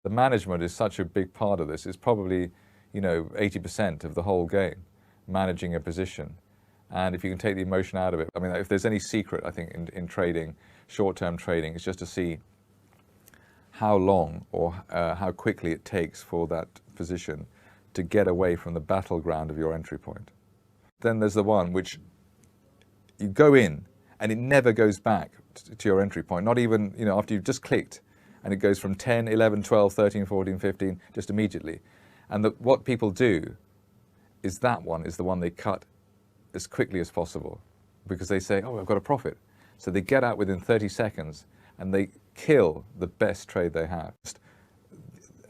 The management is such a big part of this. It's probably, 80% of the whole game, managing a position. And if you can take the emotion out of it, I mean, if there's any secret, I think, in trading, short-term trading, it's just to see how long or how quickly it takes for that position to get away from the battleground of your entry point. Then there's the one which you go in and it never goes back to your entry point, not even, after you've just clicked, and it goes from 10, 11, 12, 13, 14, 15, just immediately. And what people do is that one is the one they cut as quickly as possible, because they say, oh, I've got a profit. So they get out within 30 seconds and they kill the best trade they have.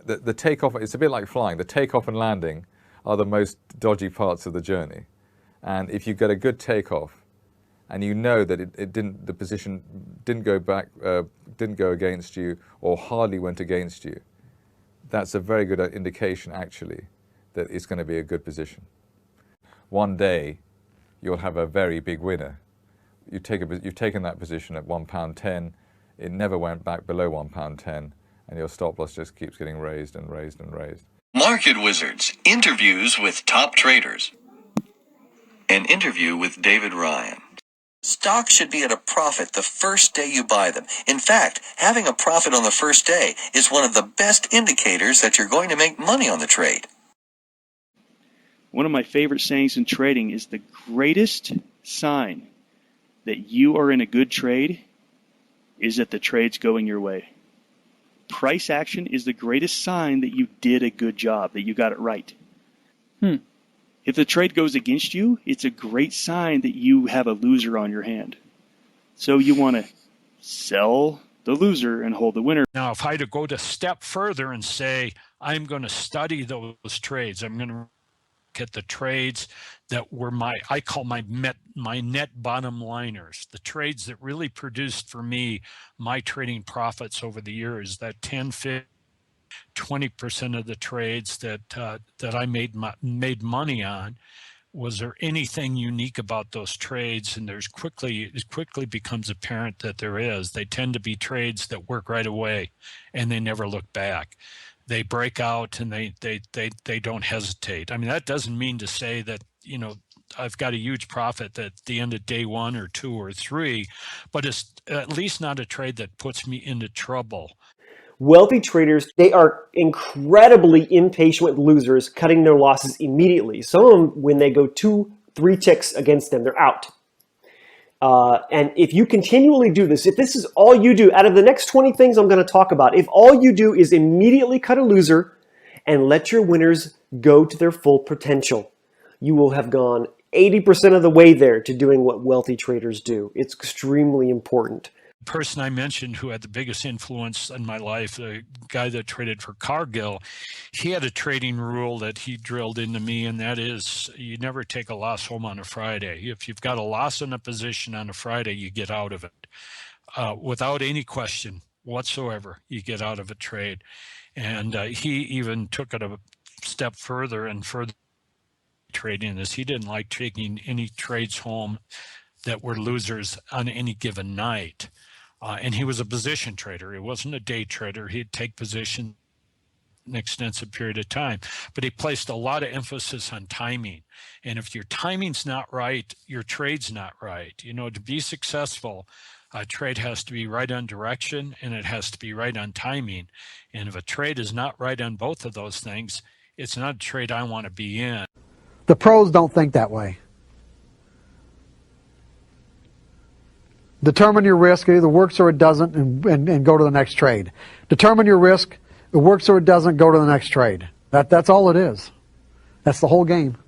The takeoff, it's a bit like flying. The takeoff and landing are the most dodgy parts of the journey. And if you get a good takeoff and you know that the position didn't go back, didn't go against you, or hardly went against you, that's a very good indication, actually, that it's going to be a good position. One day, you'll have a very big winner. You've taken that position at £1.10. It never went back below £1.10, and your stop loss just keeps getting raised and raised and raised. Market Wizards, interviews with top traders. An interview with David Ryan. Stocks should be at a profit the first day you buy them. In fact, having a profit on the first day is one of the best indicators that you're going to make money on the trade. One of my favorite sayings in trading is the greatest sign that you are in a good trade is that the trade's going your way. Price action is the greatest sign that you did a good job, that you got it right. If the trade goes against you, it's a great sign that you have a loser on your hand. So you want to sell the loser and hold the winner. Now, if I had to go a step further and say, I'm going to study those trades, I'm going to look at the trades that were I call my net bottom liners, the trades that really produced for me my trading profits over the years, that 10, 15, 20% of the trades that I made money on. Was there anything unique about those trades? And it quickly becomes apparent that there is. They tend to be trades that work right away and they never look back. They break out and they don't hesitate. I mean, that doesn't mean to say that, I've got a huge profit at the end of day 1 or 2 or 3, but it's at least not a trade that puts me into trouble. Wealthy traders, they are incredibly impatient with losers, cutting their losses immediately. Some of them, when they go 2-3 ticks against them, they're out. And if you continually do this, if this is all you do, out of the next 20 things I'm going to talk about, if all you do is immediately cut a loser and let your winners go to their full potential, you will have gone 80% of the way there to doing what wealthy traders do. It's extremely important. The person I mentioned who had the biggest influence in my life, the guy that traded for Cargill, he had a trading rule that he drilled into me, and that is you never take a loss home on a Friday. If you've got a loss in a position on a Friday, you get out of it. Without any question whatsoever, you get out of a trade. And he even took it a step further and further trading this. He didn't like taking any trades home that were losers on any given night. And he was a position trader. He wasn't a day trader. He'd take position an extensive period of time, but he placed a lot of emphasis on timing. And if your timing's not right, your trade's not right. To be successful, a trade has to be right on direction and it has to be right on timing. And if a trade is not right on both of those things, it's not a trade I want to be in. The pros don't think that way. Determine your risk. It either works or it doesn't, and go to the next trade. Determine your risk. It works or it doesn't, go to the next trade. That's all it is. That's the whole game.